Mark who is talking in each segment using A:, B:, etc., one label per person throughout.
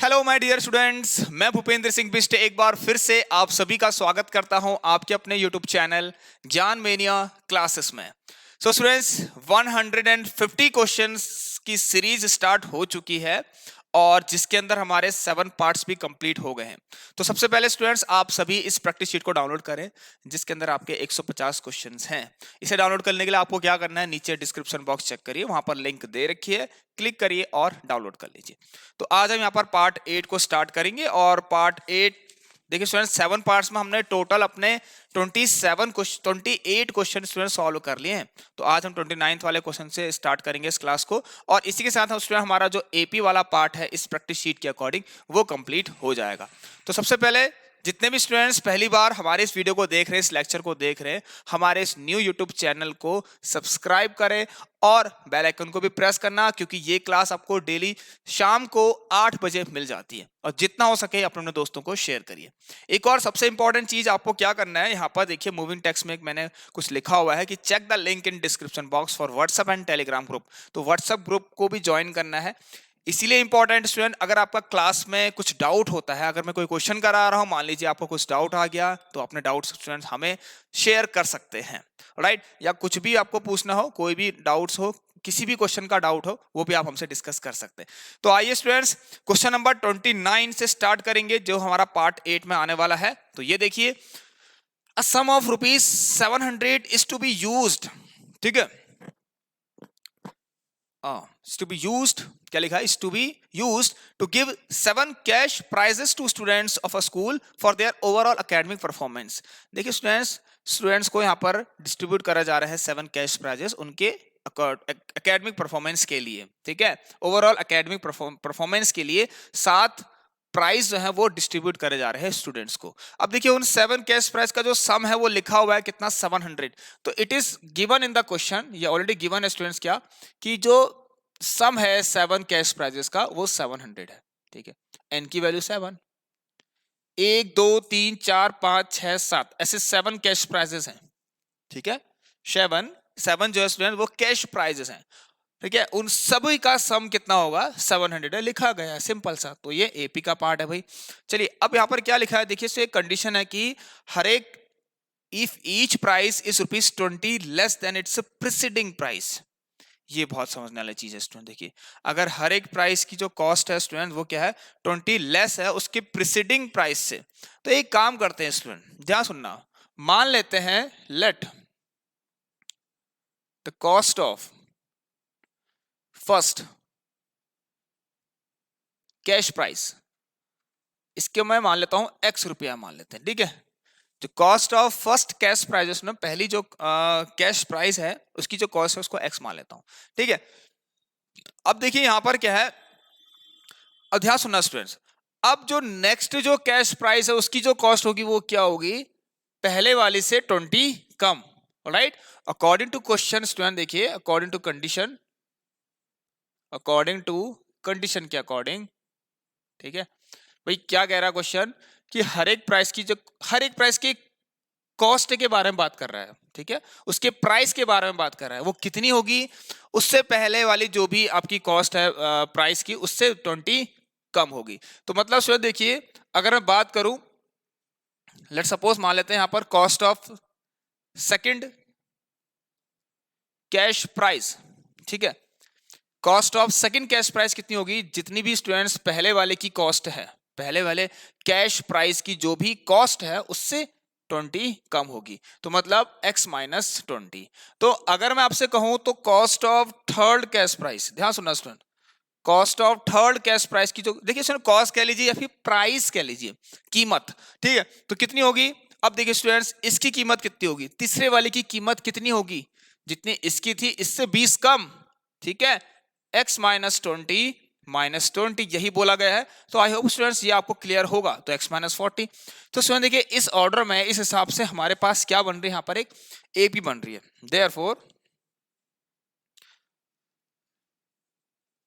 A: Hello my dear students, मैं भूपेंद्र सिंह बिष्ट एक बार फिर से आप सभी का स्वागत करता हूं आपके अपने यूट्यूब चैनल ज्ञान मेनिया क्लासेस में। सो स्टूडेंट्स, 150 क्वेश्चंस की सीरीज स्टार्ट हो चुकी है और जिसके अंदर हमारे 7 पार्ट्स भी कंप्लीट हो गए हैं। तो सबसे पहले स्टूडेंट्स, आप सभी इस प्रैक्टिस शीट को डाउनलोड करें जिसके अंदर आपके 150 क्वेश्चंस हैं। इसे डाउनलोड करने के लिए आपको क्या करना है, नीचे डिस्क्रिप्शन बॉक्स चेक करिए, वहां पर लिंक दे रखी है, क्लिक करिए और डाउनलोड कर लीजिए। तो आज हम यहाँ पर पार्ट 8 को स्टार्ट करेंगे और पार्ट 8 देखिए स्टूडेंट, 7 पार्ट्स में हमने टोटल अपने 28 क्वेश्चन स्टूडेंट सॉल्व कर लिए हैं। तो आज हम 29th वाले क्वेश्चन से स्टार्ट करेंगे इस क्लास को और इसी के साथ हम स्टूडेंट हमारा जो एपी वाला पार्ट है इस प्रैक्टिस शीट के अकॉर्डिंग वो कंप्लीट हो जाएगा। तो सबसे पहले जितने भी स्टूडेंट्स पहली बार हमारे इस वीडियो को देख रहे हैं, इस लेक्चर को देख रहे हैं, हमारे इस न्यू यूट्यूब चैनल को सब्सक्राइब करें और बेल आइकन को भी प्रेस करना, क्योंकि ये क्लास आपको डेली शाम को 8 बजे मिल जाती है। और जितना हो सके अपने दोस्तों को शेयर करिए। एक और सबसे इंपॉर्टेंट चीज आपको क्या करना है, यहाँ पर देखिए मूविंग टेक्स्ट में मैंने कुछ लिखा हुआ है कि check the link in description box for WhatsApp and Telegram group. तो व्हाट्सएप ग्रुप को भी ज्वाइन करना है। इसीलिए इंपॉर्टेंट स्टूडेंट, अगर आपका क्लास में कुछ डाउट होता है, अगर मैं कोई क्वेश्चन करा रहा हूं, मान लीजिए आपको कुछ डाउट आ गया, तो अपने डाउट्स स्टूडेंट्स हमें शेयर कर सकते हैं, राइट। या कुछ भी आपको पूछना हो, कोई भी डाउट्स हो, किसी भी क्वेश्चन का डाउट हो, वो भी आप हमसे डिस्कस कर सकते हैं। तो आइए स्टूडेंट्स, क्वेश्चन नंबर 29 से स्टार्ट करेंगे जो हमारा पार्ट 8 में आने वाला है। तो ये देखिए, a sum of ₹700 is to be used, ठीक है, is to be used, क्या लिखा है, is to be used to give 7 cash prizes to students of a school for their overall academic performance। देखिए स्टूडेंट्स को यहाँ पर डिस्ट्रीब्यूट करा जा रहा है 7 कैश प्राइजेस उनके एकेडमिक परफॉर्मेंस के लिए, ठीक है। ओवरऑल एकेडमिक परफॉर्मेंस के लिए 7 प्राइज जो है वो डिस्ट्रीब्यूट करे जा रहे हैं स्टूडेंट्स को। अब देखिए उन 7 कैश प्राइज का जो सम है वो लिखा हुआ है कितना, 700। तो it is given in the question, ये ऑलरेडी गिवन है स्टूडेंट्स क्या, कि जो सम है 7 कैश प्राइजेस का वो 700 है, ठीक है। एन की वैल्यू 7, 1 2 3 4 5 6 7 ऐसे 7 कैश प्राइजेस हैं, ठीक है। 7 जो है स्टूडेंट वो कैश प्राइजेस हैं, ठीक है। उन सभी का सम कितना होगा, 700 है, लिखा गया है, सिंपल सा। तो ये एपी का पार्ट है भाई। चलिए अब यहाँ पर क्या लिखा है, देखिए एक कंडीशन है कि हर एक, if each price is ₹20 less than it's preceding price. ये बहुत समझने वाली चीज है स्टूडेंट। देखिए अगर हर एक प्राइस की जो कॉस्ट है स्टूडेंट वो क्या है, 20 लेस है उसके प्रीसीडिंग प्राइस से। तो एक काम करते हैं स्टूडेंट, ध्यान सुनना, मान लेते हैं let the cost of first cash price, इसके मैं मान लेता हूं x रुपया मान लेते हैं, ठीक है। जो cost of first cash price में पहली जो कैश प्राइस है उसकी जो कॉस्ट है उसको x मान लेता हूं, ठीक है। अब देखिए यहां पर क्या है, अब ध्यान सुनना स्टूडेंट्स, अब जो नेक्स्ट जो कैश प्राइस है उसकी जो कॉस्ट होगी वो क्या होगी, पहले वाली से 20 कम, right. According to question student, देखिए according to condition, according to condition के अकॉर्डिंग, ठीक है भाई। क्या कह रहा है क्वेश्चन, कि हर एक प्राइस की कॉस्ट के बारे में बात कर रहा है, ठीक है, उसके प्राइस के बारे में बात कर रहा है, वो कितनी होगी, उससे पहले वाली जो भी आपकी कॉस्ट है प्राइस की उससे 20 कम होगी। तो मतलब स्टूडेंट देखिए, अगर मैं बात करूं, लेट्स सपोज मान लेते हैं यहां पर cost of second cash price, ठीक है। Cost of second cash price कितनी होगी, जितनी भी स्टूडेंट्स पहले वाले की कॉस्ट है, पहले वाले कैश प्राइस की जो भी कॉस्ट है उससे 20 कम होगी। तो मतलब x माइनस 20। तो अगर मैं आपसे कहूं तो cost of third cash price, ध्यान सुनना student, cost of third cash price की जो, देखिए स्टूडेंट कॉस्ट कह लीजिए या फिर प्राइस कह लीजिए, कीमत, ठीक है, तो कितनी होगी। अब देखिए स्टूडेंट्स, इसकी कीमत कितनी होगी, तीसरे वाले की कीमत कितनी होगी, जितनी इसकी थी इससे 20 कम, ठीक है। x माइनस 20 यही बोला गया है। तो आई होप स्टूडेंट्स ये आपको क्लियर होगा। तो x माइनस 40, तो स्टूडेंट देखिए इस ऑर्डर में, इस हिसाब से हमारे पास क्या बन रही है, यहाँ पर एक एपी बन रही है, देयरफॉर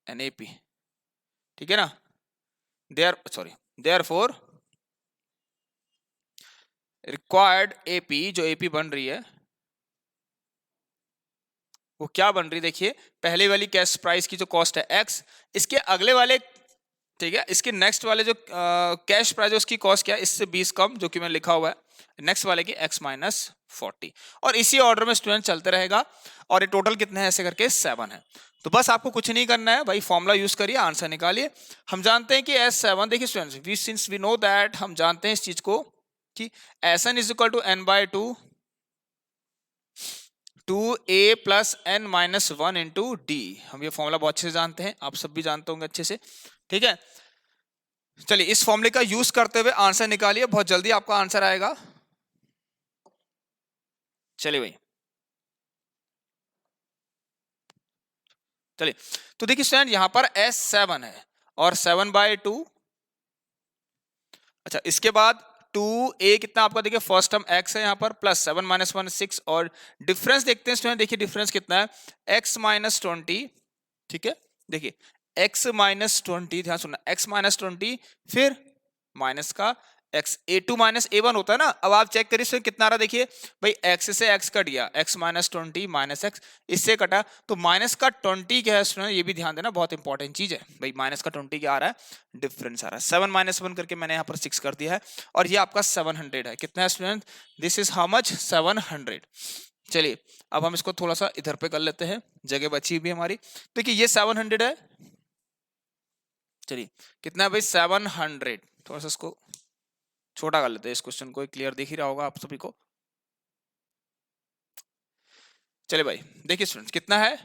A: एन एपी, ठीक है ना, देयरफॉर रिक्वायर्ड एपी, जो एपी बन रही है वो क्या बन रही है, देखिए पहले वाली कैश प्राइस की जो कॉस्ट है x, इसके अगले वाले ठीक है। इसके नेक्स्ट वाले जो कैश प्राइस है उसकी कॉस्ट क्या है, इससे 20 कम, जो कि मैंने लिखा हुआ है नेक्स्ट वाले की x माइनस 40, और इसी ऑर्डर में स्टूडेंट चलते रहेगा। और ये टोटल कितने हैं, ऐसे करके 7 है। तो बस आपको कुछ नहीं करना है भाई, फॉर्मूला यूज करिए, आंसर निकालिए। हम जानते हैं कि S7, देखिए students, we since we know that, हम जानते हैं इस चीज को कि Sn is equal to n/2 2a plus n minus 1 into d. हम ये फॉर्मूला बहुत अच्छे से जानते हैं, आप सब भी जानते होंगे अच्छे से, ठीक है। चलिए इस फॉर्मूले का यूज करते हुए आंसर निकालिए, बहुत जल्दी आपका आंसर आएगा। चलिए भाई, चलिए तो देखिए स्टूडेंट, यहां पर S7 है और 7/2, अच्छा इसके बाद 2a कितना आपका, देखिए फर्स्ट टर्म x है यहाँ पर, प्लस 7 माइनस 1 6, और डिफरेंस देखते हैं स्टूडेंट, देखिए डिफरेंस कितना है, x माइनस 20, ठीक है। देखिए x माइनस 20, ध्यान सुनना, x माइनस 20, फिर माइनस का x, a2 माइनस a1 होता है ना। अब आप चेक करिए इसमें कितना आ रहा, देखिए भाई x से x कट गया, x माइनस 20 माइनस x, इससे कटा, तो माइनस का 20 क्या है स्टूडेंट, ये भी ध्यान देना, बहुत इंपॉर्टेंट चीज है भाई। माइनस का 20 क्या आ रहा है, डिफरेंस आ रहा है। 7 माइनस 1 करके मैंने यहाँ पर 6 कर दिया है, और ये आपका 700 है। कितना है student, this is how much, 700। चलिए अब हम इसको थोड़ा सा इधर पे कर लेते हैं, जगह बची भी हमारी। देखिए ये 700 है, चलिए कितना है भाई, 700। थोड़ा सा इसको छोटा कर लेते हैं, इस क्वेश्चन को, क्लियर दिख ही रहा होगा आप सभी को। चलिए भाई देखिए स्टूडेंट्स, कितना है,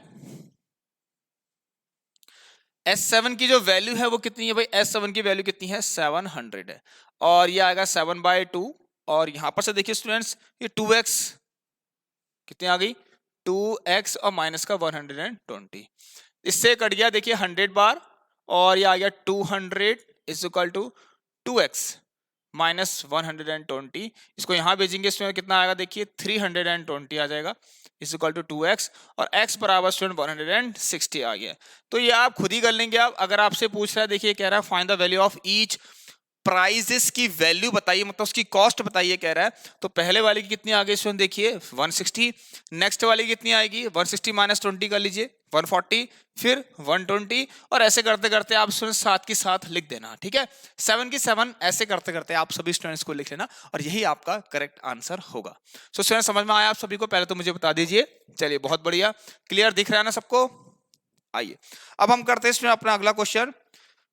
A: S7 की जो वैल्यू है वो कितनी है भाई, S7 की वैल्यू कितनी है, 700 है, और ये आएगा 7/2, और यहां पर से देखिए स्टूडेंट्स, ये 2x कितनी आ गई, 2x और माइनस का 120, इससे कट गया देखिए 100 बार, और ये आ गया 200 is equal to 2x minus 120। इसको यहां भेजेंगे स्टूडेंट, कितना आएगा, देखिए 320 आ जाएगा, इज इक्वल टू 2x, और x बराबर स्टूडेंट 160 आ गया। तो ये आप खुद ही कर लेंगे। आप अगर आपसे पूछ रहा है, देखिए कह रहा है find the value of each prizes की वैल्यू बताइए, मतलब उसकी कॉस्ट बताइए कह रहा है, तो पहले वाले की कितनी आ गई स्टूडेंट, देखिए 160, नेक्स्ट वाली कितनी आएगी, 160 माइनस 20 कर लीजिए 140, फिर 120, और ऐसे करते करते आप स्टूडेंट साथ के साथ लिख देना, ठीक है। 7 की 7 ऐसे करते करते आप सभी स्टूडेंट्स को लिख लेना, और यही आपका करेक्ट आंसर होगा। सो स्टूडेंट समझ में आया आप सभी को, पहले तो मुझे बता दीजिए। चलिए बहुत बढ़िया, क्लियर दिख रहा है ना सबको। आइए अब हम करते हैं स्टूडेंट अपना अगला क्वेश्चन।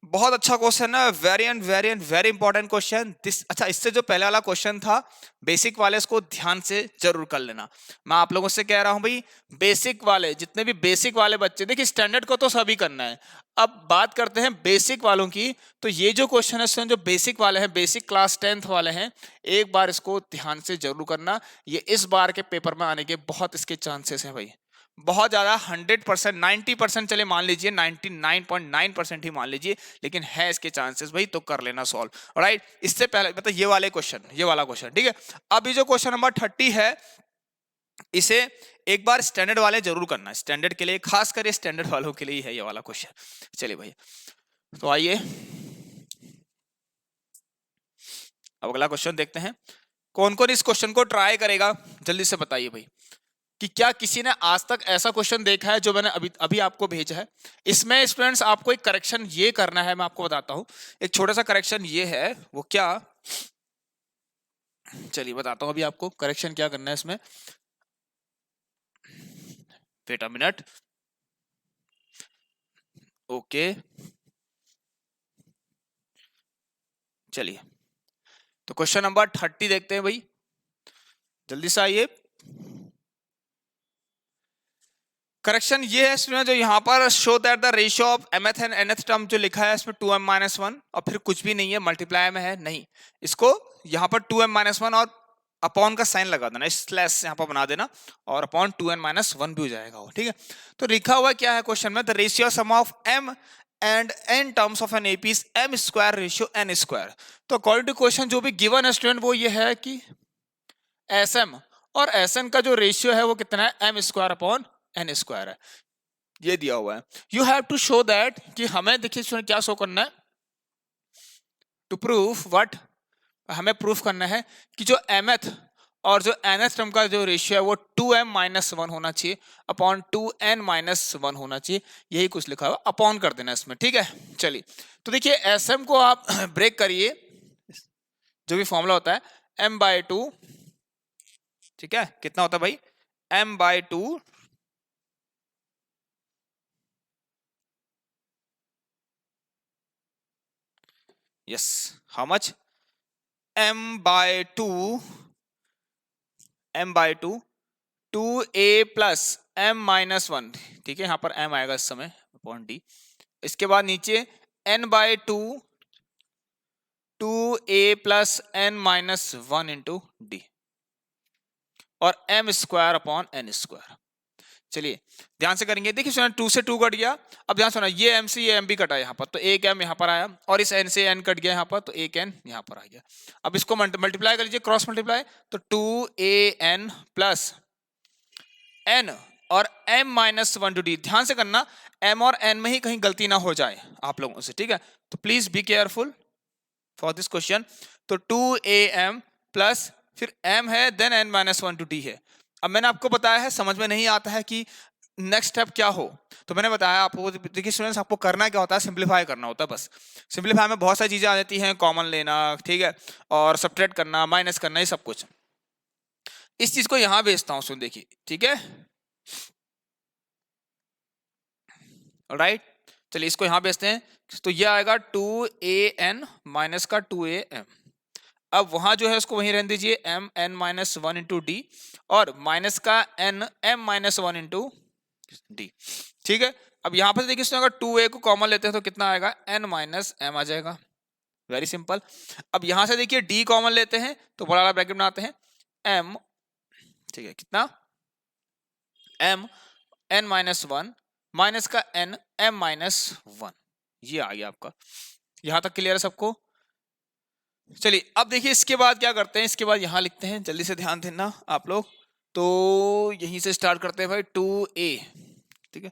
A: बहुत अच्छा क्वेश्चन है, वेरी इंपॉर्टेंट क्वेश्चन दिस। अच्छा, इससे जो पहले वाला क्वेश्चन था बेसिक वाले, इसको ध्यान से जरूर कर लेना। मैं आप लोगों से कह रहा हूं भाई, बेसिक वाले जितने भी बेसिक वाले बच्चे, देखिए स्टैंडर्ड को तो सभी करना है, अब बात करते हैं बेसिक वालों की। तो ये जो क्वेश्चन है जो बेसिक वाले हैं, बेसिक क्लास 10th वाले हैं, एक बार इसको ध्यान से जरूर करना। ये इस बार के पेपर में आने के बहुत इसके चांसेस हैं भाई, बहुत ज्यादा, 100%, 90% चले मान लीजिए, 99.9% ही मान लीजिए, लेकिन है इसके चांसेस भाई, तो कर लेना सॉल्व। राइट, इससे पहले मतलब ये वाला क्वेश्चन, ठीक है। अब ये जो क्वेश्चन नंबर 30 है, इसे एक बार स्टैंडर्ड वाले जरूर करना, स्टैंडर्ड के लिए, खास कर स्टैंडर्ड वालों के लिए है ये वाला क्वेश्चन। चलिए भाई, तो आइए अब अगला क्वेश्चन देखते हैं। कौन कौन इस क्वेश्चन को ट्राई करेगा, जल्दी से बताइए भाई, कि क्या किसी ने आज तक ऐसा क्वेश्चन देखा है जो मैंने अभी अभी आपको भेजा है। इसमें स्टूडेंट्स आपको एक करेक्शन ये करना है, मैं आपको बताता हूं, एक छोटा सा करेक्शन ये है, वो क्या, चलिए बताता हूं अभी आपको करेक्शन क्या करना है इसमें। वेट अ मिनट, ओके, चलिए तो क्वेश्चन नंबर 30 देखते हैं भाई, जल्दी से आइए। करेक्शन ये है स्टूडेंट, जो यहाँ पर show that the ratio of mth and nth term जो लिखा है इसमें 2m माइनस 1, और फिर कुछ भी नहीं है, मल्टीप्लाई में है नहीं, इसको यहाँ पर 2m माइनस 1 और अपॉन का साइन लगा देना, स्लैश यहाँ पर बना देना, और अपॉन 2n माइनस 1 भी हो जाएगा वो, ठीक है। तो लिखा हुआ क्या है क्वेश्चन में, the ratio sum of m and n terms of an AP is m square ratio n square. तो अकॉर्डिंग टू क्वेश्चन जो भी गिवन है स्टूडेंट, वो ये है कि sm और sn का जो रेशियो है वो कितना है, m square upon n square है, ये दिया हुआ है। You have to show that, कि हमें देखिए स्टूडेंट क्या शो करना है, टू प्रूव व्हाट, हमें प्रूफ करना है कि जो mth और जो nth टर्म का जो रेशियो है वो 2m-1 होना चाहिए अपॉन 2n-1 होना चाहिए, यही कुछ लिखा हुआ, अपॉन कर देना इसमें, ठीक है। चलिए, तो देखिए sm को आप ब्रेक करिए, जो भी फॉर्मूला होता है m/2, ठीक है, कितना होता है भाई, m/2 yes, how much, m/2 2a plus m-1, ठीक है, यहां पर m आएगा इस समय अपॉन d। इसके बाद नीचे n/2 2a plus n-1 into D और m square upon n square. चलिए ध्यान से करेंगे, देखिए सुना 2 से 2 कट गया, अब ध्यान सुना ये m से ये m भी कटा यहाँ पर, तो एक m यहाँ पर आया और इस n से n कट गया यहाँ पर, तो एक n यहाँ पर आ गया। अब इसको मल्टीप्लाई कर लीजिए, क्रॉस मल्टीप्लाई, तो 2an प्लस n और m-1 टू d। ध्यान से करना m और n में ही कहीं गलती ना हो जाए आप लोगों से, ठीक है, तो please be careful for this question. तो 2am प्लस फिर m है देन n-1 टू d है। अब मैंने आपको बताया है, समझ में नहीं आता है कि नेक्स्ट स्टेप क्या हो, तो मैंने बताया आपको, देखिए स्टूडेंट्स आपको करना क्या होता है, सिंपलीफाई करना होता है बस। सिंपलीफाई में बहुत सारी चीजें आ जाती हैं, कॉमन लेना, ठीक है, और सब्ट्रैक्ट करना, माइनस करना, ये सब कुछ। इस चीज को यहां भेजता हूं, सुन देखिए, ठीक है, राइट। चलिए इसको यहां भेजते हैं, तो ये आएगा 2an माइनस का 2am। अब वहां जो है उसको वहीं रहने दीजिए, m-1 इंटू डी और माइनस का n m-1 इंटू डी, ठीक है। अब यहां पर देखिए अगर 2a को कॉमन लेते हैं तो कितना आएगा, n-m आ जाएगा, वेरी सिंपल। अब यहां से देखिए d कॉमन लेते हैं तो बड़ा वाला ब्रैकेट बनाते हैं, m, ठीक है, कितना, m n-1 माइनस का n m-1, ये आ गया आपका। यहां तक क्लियर है सबको। चलिए अब देखिए इसके बाद क्या करते हैं, इसके बाद यहां लिखते हैं, जल्दी से ध्यान देना आप लोग, तो यहीं से स्टार्ट करते हैं भाई, 2a, ठीक है,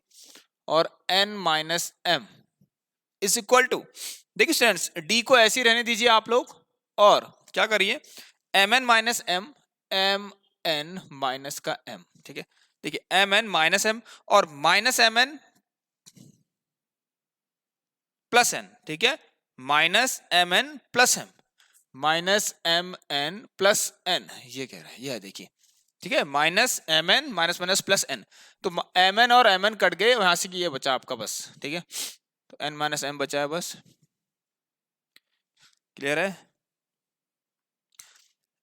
A: और n-m इज इक्वल टू, देखिए स्टूडेंट्स d को ऐसे ही रहने दीजिए आप लोग, और क्या करिए, mn-m mn का m, ठीक है, देखिए mn-m और माइनस mn प्लस n, ठीक है, minus mn plus m minus mn plus n, ये कह रहा है, ये देखिए, ठीक है, minus mn minus minus plus n, तो mn और mn कट गए, यहां से ये बचा आपका बस, ठीक है, तो n माइनस m बचा है बस, क्लियर है,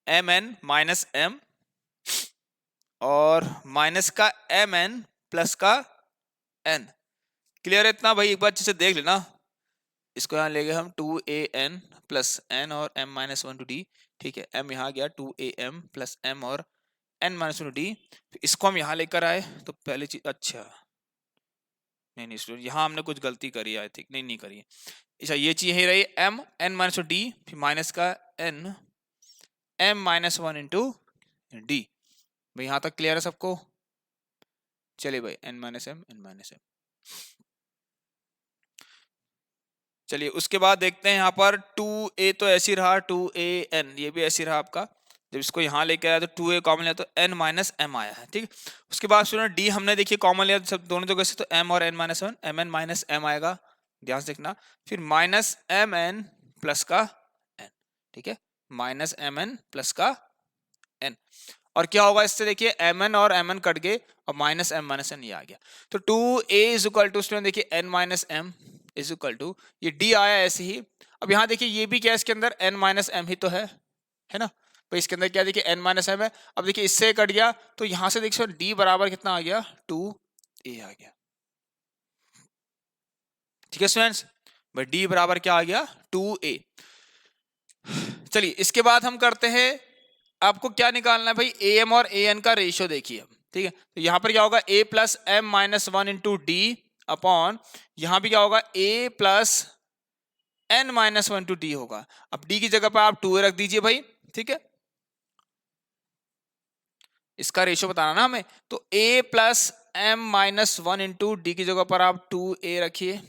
A: mn माइनस m और माइनस का mn प्लस का n, क्लियर है इतना भाई, एक बार अच्छे से देख लेना। इसको यहाँ ले गए हम 2an प्लस n और m-1 टू d, ठीक है, m यहाँ गया 2am प्लस m और n-1 टू d, इसको हम यहाँ लेकर आए, तो पहली चीज, अच्छा नहीं स्टूडेंट यहाँ हमने कुछ गलती करी है, आई थिंक, नहीं करी है, अच्छा ये चीज यही रही, m n-2 d फिर माइनस का n m-1 इंटू d, भाई यहाँ तक क्लियर है सबको। चलिए भाई n-m चलिए उसके बाद देखते हैं यहाँ पर 2a तो ऐसी रहा, 2an ये भी ऐसी रहा आपका, जब इसको यहाँ लेके आया तो 2a कॉमन लिया तो n माइनस m आया है, ठीक। उसके बाद स्टूडेंट d हमने देखिए कॉमन लिया सब दोनों जगह से, तो m और n-1 mn माइनस m आएगा, ध्यान से देखना, फिर माइनस mn प्लस का n, ठीक है, माइनस mn प्लस का n, और क्या होगा इससे, देखिए mn और mn कट गए और माइनस m माइनस n ये आ गया, तो 2a is equal to student देखिए n minus m is equal to, ये d आया ऐसे ही। अब यहाँ देखिए ये भी क्या है, इसके अंदर n माइनस m ही तो है ना, तो इसके अंदर क्या देखिए n माइनस m है। अब देखिए इससे कट गया तो यहाँ से देखिए d बराबर कितना आ गया, 2a आ गया, ठीक है स्टूडेंट्स, भाई d बराबर क्या आ गया, 2a। चलिए इसके बाद हम करते हैं, आपको क्या निकालना है भाई, am और an का रेशियो देखिए, ठीक है, तो यहाँ पर क्या होगा, a plus m-1 into D upon, यहाँ भी क्या होगा, a plus n-1 to D होगा। अब d की जगह पर आप 2a रख दीजिए भाई, ठीक है, इसका रेशियो बताना ना हमें, तो a plus m-1 into D की जगह पर आप 2a रखिए,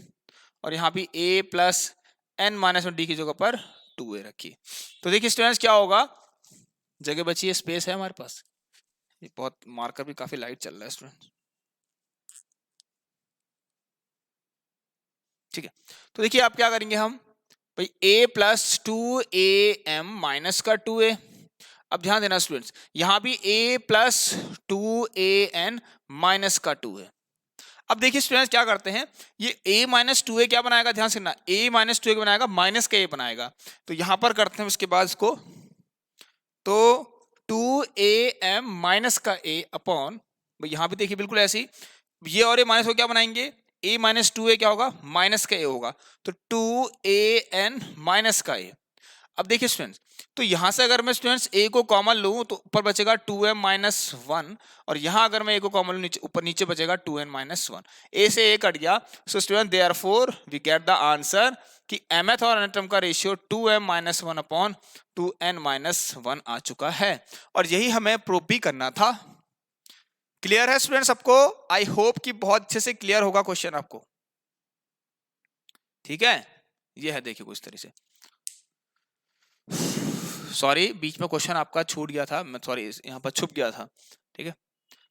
A: और यहाँ भी a प्लस n-1 डी की जगह पर 2a रखिए। तो देखिए स्टूडेंट्स क्या होगा, जगह बची है, स्पेस है हमारे पास। ये बहुत मार्कर भी काफी लाइट चल रहा है स्टूडेंट। ठीक है, तो देखिए आप क्या करेंगे हम भाई, a plus two a m minus का टू ए। अब ध्यान देना स्टूडेंट्स, यहां भी a plus two a n minus का टू है। अब देखिए स्टूडेंट्स क्या करते हैं, ये a माइनस टू ए क्या बनाएगा, ध्यान से ना, a माइनस टू ए बनाएगा, माइनस का a बनाएगा। तो यहां पर करते हैं उसके बाद इसको, तो टू ए एम माइनस का a अपॉन, यहां भी देखिए बिल्कुल ऐसी, ये और ये माइनस को क्या बनाएंगे, a माइनस टू ए क्या होगा, माइनस का a होगा, तो टू ए एन माइनस का a। अब देखिए स्टूडेंट्स, तो यहां से अगर मैं स्टूडेंट्स a को कॉमन लूं तो ऊपर बचेगा टू एम माइनस वन, और यहां अगर मैं a को कॉमन लूं नीचे, ऊपर नीचे बचेगा two n minus one. a से a कट गया, so student therefore we get the answer कि mth और nth टर्म का ratio two m minus one upon two n minus one आ चुका है, और यही हमें प्रूव भी करना था। क्लियर है स्टूडेंट्स सबको? आई होप कि बहुत अच्छे से क्लियर होगा क्वेश्चन आपको। ठीक है, ये है देखिए कुछ तरह से, सॉरी बीच में क्वेश्चन आपका छूट गया था, मैं सॉरी यहाँ पर छुप गया था। ठीक है,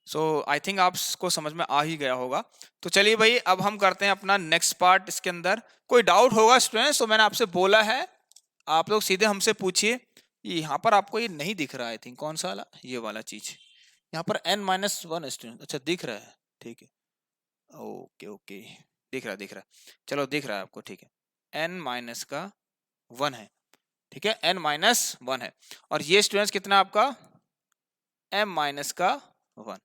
A: सो आई थिंक आपको समझ में आ ही गया होगा। तो चलिए भाई, अब हम करते हैं अपना नेक्स्ट पार्ट। इसके अंदर कोई डाउट होगा स्टूडेंट्स तो मैंने आपसे बोला है, आप लोग सीधे हमसे पूछिए। यहाँ पर आपको ये नहीं दिख रहा है, आई थिंक कौन सा वाला, ये वाला चीज यहाँ पर n माइनस वन स्टूडेंट, अच्छा दिख रहा है, ठीक है, ओके ओके, दिख रहा है, चलो दिख रहा है आपको, ठीक है, n माइनस का वन है, ठीक है, n माइनस वन है, और ये स्टूडेंट्स कितना आपका m माइनस का वन।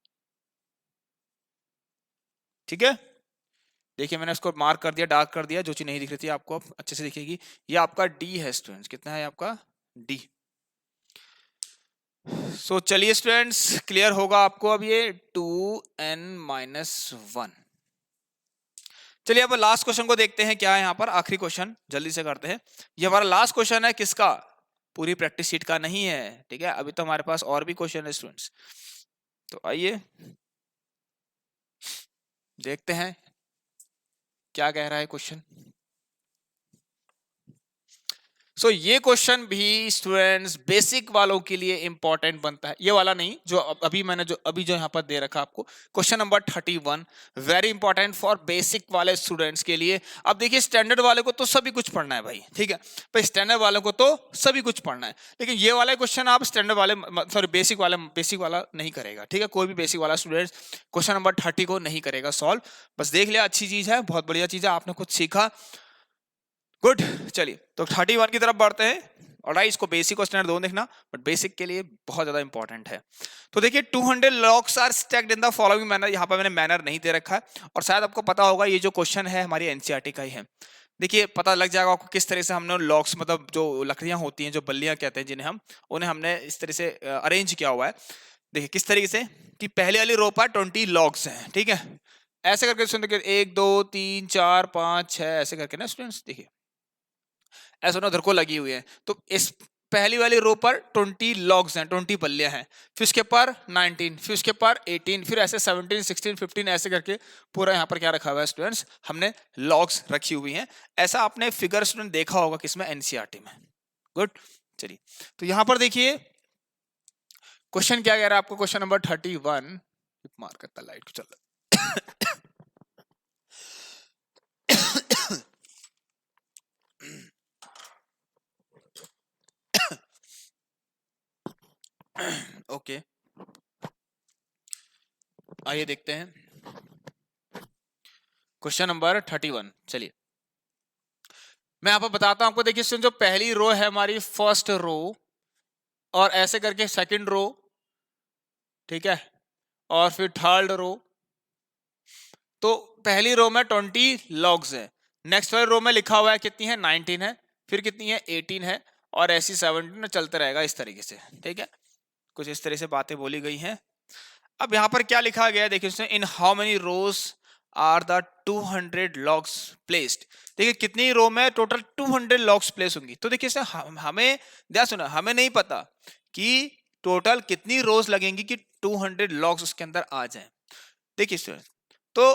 A: ठीक है, देखिए मैंने उसको मार्क कर दिया, डार्क कर दिया, जो चीज नहीं दिख रही थी आपको अब अच्छे से दिखेगी। ये आपका d है स्टूडेंट्स, कितना है आपका d। सो चलिए स्टूडेंट्स, क्लियर होगा आपको अब ये टू एन माइनस वन। चलिए अब लास्ट क्वेश्चन को देखते हैं, क्या है यहाँ पर, आखिरी क्वेश्चन जल्दी से करते हैं। ये हमारा लास्ट क्वेश्चन है, किसका, पूरी प्रैक्टिस शीट का नहीं है, ठीक है, अभी तो हमारे पास और भी क्वेश्चन है स्टूडेंट्स। तो आइए देखते हैं क्या कह रहा है क्वेश्चन। सो ये क्वेश्चन भी स्टूडेंट्स बेसिक वालों के लिए इंपॉर्टेंट बनता है, ये वाला नहीं जो अभी मैंने जो यहाँ पर दे रखा आपको, question number 31, very important for basic वाले स्टूडेंट्स के लिए। अब देखिए स्टैंडर्ड वाले को तो सभी कुछ पढ़ना है भाई, ठीक है भाई, स्टैंडर्ड वालों को तो सभी कुछ पढ़ना है, लेकिन ये वाला क्वेश्चन आप स्टैंडर्ड वाले, सॉरी बेसिक वाला नहीं करेगा, ठीक है, कोई भी बेसिक वाला स्टूडेंट क्वेश्चन नंबर 30 को नहीं करेगा सॉल्व। बस देख लिया, अच्छी चीज है, बहुत बढ़िया चीज है, आपने कुछ सीखा, गुड। चलिए तो 31 की तरफ बढ़ते हैं, और इसको बेसिक और स्टैंडर्ड दोनों देखना, बट बेसिक के लिए बहुत ज्यादा इंपॉर्टेंट है। तो देखिए 200 logs are stacked in the following manner, यहाँ पर मैंने मैनर नहीं दे रखा है, और शायद आपको पता होगा ये जो क्वेश्चन है हमारी एनसीईआरटी का ही है। देखिए पता लग जाएगा आपको किस तरह से हमने लॉक्स, मतलब जो लकड़ियां होती हैं, जो बल्लियां कहते हैं जिन्हें हम, उन्हें हमने इस तरह से अरेंज किया हुआ है। देखिए किस तरीके से, कि पहले वाली रो पर 20 लॉक्स हैं, ठीक है, ऐसे करके सुन, एक दो तीन चार पांच छह ऐसे करके ना स्टूडेंट्स, देखिए ऐसा ना उधर को लगी हुई है, तो इस पहली वाली रो पर 20 लॉग्स हैं, 20 पल्लियां हैं, फिर उसके पर 19, फिर उसके पर 18, फिर ऐसे 17, 16, 15 ऐसे करके पूरा यहाँ पर क्या रखा हुआ है स्टूडेंट्स, हमने लॉग्स रखी हुई हैं। ऐसा आपने फिगर स्टूडेंट देखा होगा किसमें, एनसीईआरटी में। गुड, चलिए तो यहाँ पर देखिए क्वेश्चन क्या कह रहा है आपको, क्वेश्चन नंबर 31, मार करता लाइट को, चल ओके आइए देखते हैं क्वेश्चन नंबर 31। चलिए मैं आपको बताता हूं आपको, देखिए जो पहली रो है हमारी फर्स्ट रो, और ऐसे करके सेकंड रो, ठीक है, और फिर थर्ड रो, तो पहली रो में 20 लॉग्स है, नेक्स्ट वाली रो में लिखा हुआ है कितनी है, 19 है, फिर कितनी है 18 है, और ऐसी 17 चलता रहेगा इस तरीके से, ठीक है, कुछ इस तरह से बातें बोली गई हैं। अब यहाँ पर क्या लिखा गया है देखिए उसने, in how many rows are the 200 logs placed. देखिए कितनी रो में टोटल 200 लॉग्स प्लेस होंगी, तो देखिए इससे हमें ध्यान सुना, हमें नहीं पता कि टोटल कितनी रोज लगेंगी कि 200 लॉग्स उसके अंदर आ जाएं। देखिए तो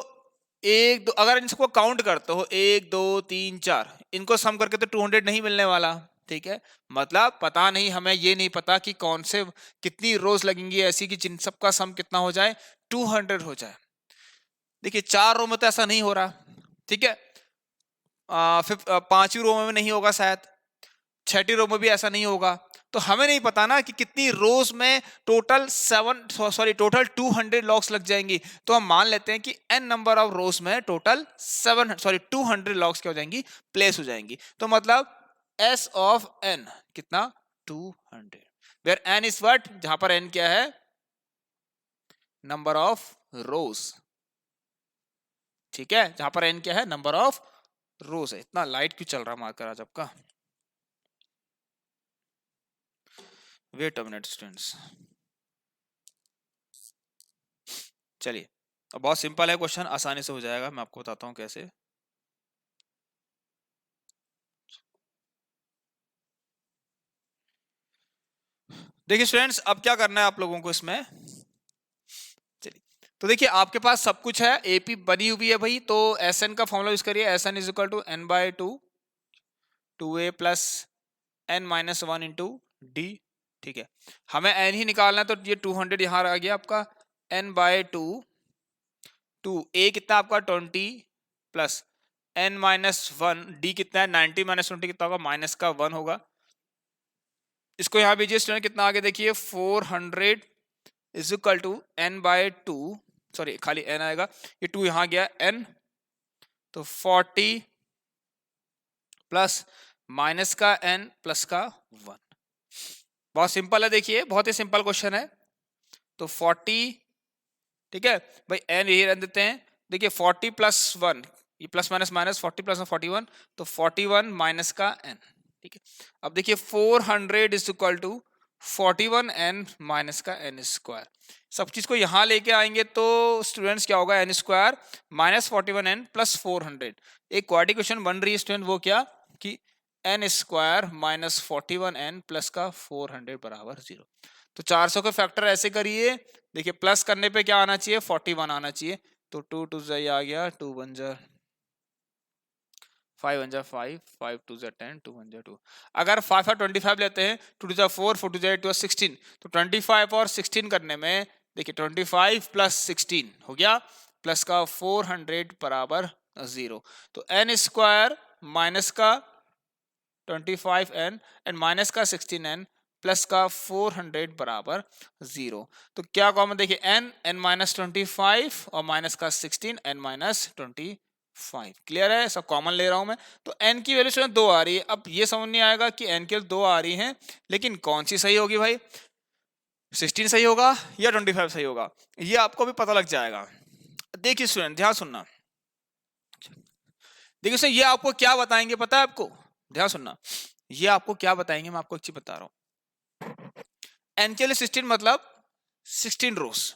A: एक दो, अगर इन सबको काउंट करते हो, एक दो तीन चार, इनको सम करके तो 200 नहीं मिलने वाला, ठीक है, मतलब पता नहीं, हमें ये नहीं पता कि कौन से कितनी रोज लगेंगी ऐसी कि जिन सबका सम कितना हो जाए 200 हो जाए। देखिए 4 रो में तो ऐसा नहीं हो रहा, ठीक है, फिर 5वीं रो में नहीं होगा, शायद 6ठी रो में भी ऐसा नहीं होगा। तो हमें नहीं पता ना कि कितनी रोज में टोटल 200 लॉग्स लग जाएंगी। तो हम मान लेते हैं कि n नंबर ऑफ रोज में टोटल 200 लॉग्स क्या हो जाएंगी, प्लेस हो जाएंगी। तो मतलब s ऑफ n कितना 200, वेयर n इज व्हाट, जहां पर n क्या है, नंबर ऑफ रोज, ठीक है, जहां पर n क्या है, नंबर ऑफ रोज है। इतना लाइट क्यों चल रहा मार्कर आज आपका, वेट अ मिनट स्टूडेंट्स। चलिए अब बहुत सिंपल है क्वेश्चन, आसानी से हो जाएगा, मैं आपको बताता हूं कैसे। देखिए स्टूडेंट्स अब क्या करना है आप लोगों को इसमें, चलिए तो देखिए आपके पास सब कुछ है, एपी बनी हुई है भाई, तो एस एन का फॉर्मूला यूज करिए, S n is equal to n by two a plus n minus one into d, ठीक है, हमें एन ही निकालना है, तो ये 200 यहां आ गया आपका, एन बाय टू ए कितना आपका 20 plus n minus one, d कितना है 90 माइनस 20 कितना होगा, माइनस का 1 होगा। इसको यहाँ भेजिए स्टूडेंट, कितना आगे देखिए 400 is equal to n by two, sorry खाली एन आएगा, ये 2 यहाँ गया एन, तो 40 प्लस माइनस का एन प्लस का 1। बहुत सिंपल है, देखिए बहुत ही सिंपल क्वेश्चन है। तो 40, ठीक है भाई, एन यही रख देते हैं, देखिए 40 प्लस 1, ये प्लस माइनस माइनस 40 प्लस 41, तो 41 माइनस का एन, ठीक है। अब देखिए 400 is equal to 41 n minus का एन स्क्वायर, सब चीज को यहां लेके आएंगे तो स्टूडेंट्स क्या होगा, n square minus 41 n plus 400, एक क्वाड्रेटिक इक्वेशन बन रही है स्टूडेंट, वो क्या कि n square minus 41 n plus का 400 बराबर 0। तो 400 के फैक्टर ऐसे करिए, देखिए प्लस करने पे क्या आना चाहिए, 41 आना चाहिए, तो 2 2 आ गया, 2 1 जा 5 1 जा 5, 5 2 जा 10, 2 1 जा 2। अगर 5 और 25 लेते हैं, 2 2 जा 4, 4 2 जा 8 16, तो 25 और 16 करने में देखिए 25 प्लस 16 हो गया, प्लस का 400 बराबर 0। तो एन स्क्वायर माइनस का 25n एंड माइनस का 16n प्लस का 400 बराबर 0। तो क्या कॉमन देखिए n माइनस 25 और माइनस का 16 n माइनस 25, क्लियर है, सब कॉमन ले रहा हूं मैं। तो n की वैल्यू से 2 आ रही है, अब ये समझ नहीं आएगा कि n के 2 आ रही हैं, लेकिन कौन सी सही होगी भाई, 16 सही होगा या 25 सही होगा, ये आपको भी पता लग जाएगा। देखिए स्टूडेंट ध्यान सुनना, देखिए स्टूडेंट ये आपको क्या बताएंगे पता है आपको, ध्यान सुनना, ये आपको क्या बताएंगे, मैं आपको एक चीज बता रहा हूं। एन के लिए 16 मतलब 16 रोज,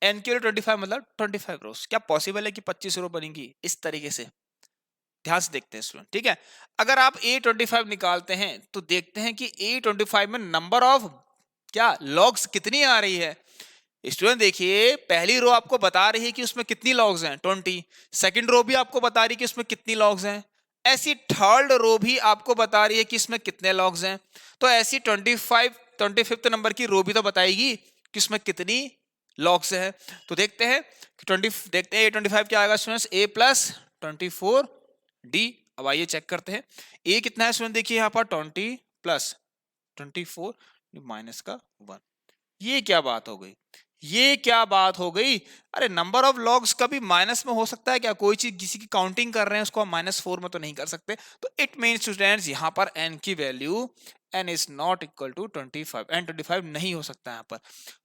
A: एन के लिए 25 मतलब 25 रोज। क्या पॉसिबल है कि 25 रो बनेंगी इस तरीके से, ध्यान से देखते हैं स्टूडेंट, ठीक है। अगर आप A25 निकालते हैं तो देखते हैं कि A25 में नंबर ऑफ क्या लॉग्स कितनी आ रही है। स्टूडेंट देखिए पहली रो आपको बता रही है कि उसमें कितनी लॉग्स हैं 20, सेकंड रो भी आपको बता रही है कि उसमें कितनी लॉग्स हैं, ऐसी थर्ड रो भी आपको बता रही है कि इसमें कितने लॉग्स हैं। तो ऐसी 25th नंबर की रो भी तो बताएगी कि उसमें कितनी लॉग्स हैं। तो देखते हैं कि 20, देखते हैं A25 क्या आएगा स्टूडेंट्स, A प्लस 24 D। अब आइए चेक करते हैं A कितना है स्टूडेंट, देखिए यहाँ पर 20 प्लस 24 माइनस का 1। ये क्या बात हो गई, ये क्या बात हो गई, अरे नंबर ऑफ लॉग्स कभी माइनस में हो सकता है क्या, कोई चीज किसी की काउंटिंग कर रहे हैं उसको हम -4 में तो नहीं कर सकते। तो इट मींस स्टूडेंट्स यहाँ पर n की value n is not equal to 25, n 25 नहीं हो सकता यहाँ पर।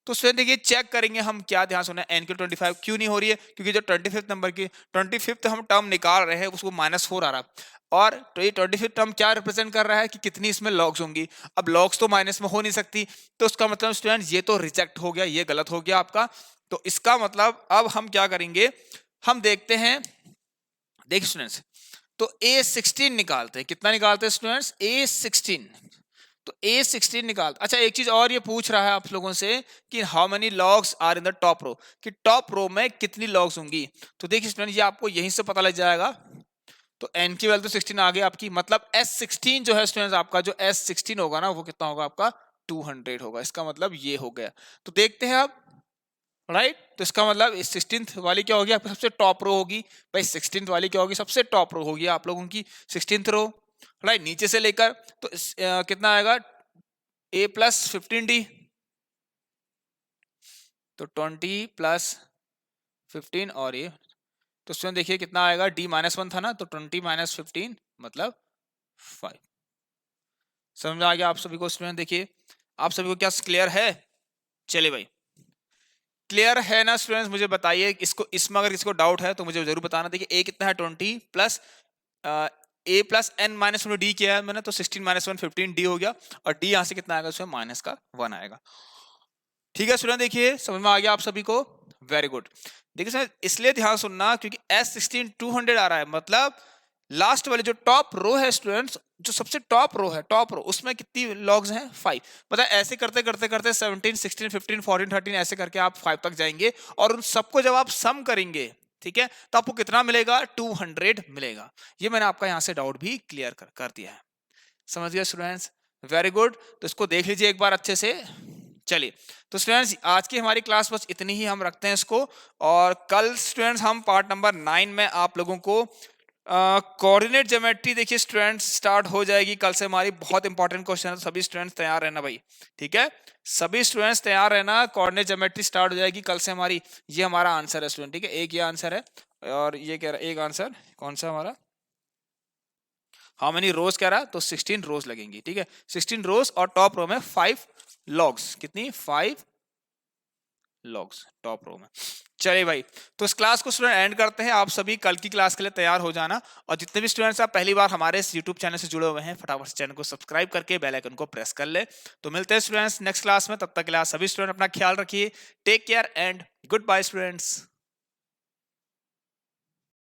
A: तो स्टूडेंट देखिए चेक करेंगे हम, क्या ध्यान सुना, n की 25 क्यों नहीं हो रही है, क्योंकि जो 25th नंबर की 25th हम टर्म निकाल रहे हैं उसको -4 आ रहा है, और तो ये 25th टर्म क्या रिप्रेजेंट कर रहा है कि कितनी इसमें लॉग्स होंगी। अब लॉग्स तो माइनस में हो नहीं सकती, तो उसका मतलब स्टूडेंट ये तो रिजेक्ट हो गया, ये गलत हो गया आपका। तो इसका मतलब अब हम क्या करेंगे, हम देखते हैं, देखिए स्टूडेंट्स, तो A16 निकालते हैं, कितना निकालते हैं स्टूडेंट्स, A16। तो A16 निकाल, अच्छा एक चीज और ये पूछ रहा है आप लोगों से कि how many logs are in the top row, कि टॉप रो में कितनी लॉग्स होंगी। तो देखिए स्टूडेंट ये आपको यहीं से पता लग जाएगा, तो n की वैल्यू तो 16 आ गई आपकी, मतलब S16 जो है स्टूडेंट्स आपका, जो S16 होगा ना वो कितना होगा आपका 200 होगा। इसका मतलब ये हो गया। तो देखते हैं आप, राइट तो इसका मतलब इस 16th वाली क्या होगी आपकी सबसे टॉप रो होगी भाई, 16th वाली क्या होगी सबसे टॉप रो होगी आप लोगों की 16th रो, राइट नीचे से लेकर। तो कितना आएगा a प्लस 15d, तो 20 प्लस 15 और ये, तो स्टूडेंट देखिए कितना आएगा, d -1 था ना, तो 20 माइनस 15 मतलब 5। समझ में आ गया आप सभी को स्टूडेंट? देखिए आप सभी को क्या क्लियर है? चलिए भाई क्लियर है ना स्टूडेंट्स, मुझे बताइए इसको, इसमें अगर किसी को डाउट है तो मुझे जरूर बताना। देखिए a कितना है 20 plus a plus n minus D किया है मैंने, तो 16 माइनस 1 15 d हो गया, और d यहाँ से कितना आएगा उसमें माइनस का 1 आएगा। ठीक है स्टूडेंट, देखिए समझ में आ गया आप सभी को? Very good. देखिए सर इसलिए ध्यान सुनना क्योंकि S16 200 आ रहा है, मतलब लास्ट वाली जो टॉप रो है स्टूडेंट्स, जो सबसे टॉप रो है, टॉप रो उसमें कितनी लॉग्स हैं 5। मतलब ऐसे करते करते करते 17 16 15 14 13 ऐसे करके आप 5 तक जाएंगे, और उन सबको जब आप सम करेंगे, ठीक है, तो आपको कितना मिलेगा 200 मिलेगा। ये मैंने आपका यहाँ से डाउट भी क्लियर कर दिया है। समझ गए स्टूडेंट्स? Very good. तो इसको देख लीजिए एक बार अच्छे से। चलिए तो स्टूडेंट्स आज की हमारी क्लास बस इतनी ही हम रखते हैं इसको, और कल स्टूडेंट्स हम पार्ट नंबर 9 में आप लोगों को कोऑर्डिनेट ज्योमेट्री देखिए स्टूडेंट्स स्टार्ट हो जाएगी कल से हमारी। बहुत इंपॉर्टेंट क्वेश्चन है, तो सभी स्टूडेंट्स तैयार रहना भाई, ठीक है, सभी स्टूडेंट्स तैयार रहना। कोऑर्डिनेट ज्योमेट्री स्टार्ट हो जाएगी कल से हमारी। ये हमारा आंसर है स्टूडेंट, ठीक है, एक ये आंसर है, और ये कह रहा है एक आंसर कौन सा हमारा, हाउ मेनी रोज कह रहा है, तो 16 रोज लगेंगी, ठीक है, 16 रोज, और टॉप रो में 5 लॉग्स, कितनी 5 लॉग्स टॉप रो में। चलिए भाई तो इस क्लास को स्टूडेंट एंड करते हैं। आप सभी कल की क्लास के लिए तैयार हो जाना, और जितने भी स्टूडेंट्स आप पहली बार हमारे इस यूट्यूब चैनल से जुड़े हुए हैं फटाफट से चैनल को सब्सक्राइब करके बेल आइकन को प्रेस कर ले। तो मिलते हैं स्टूडेंट्स नेक्स्ट क्लास में, तब तक के लिए आप सभी स्टूडेंट अपना ख्याल रखिए। Take care and goodbye students.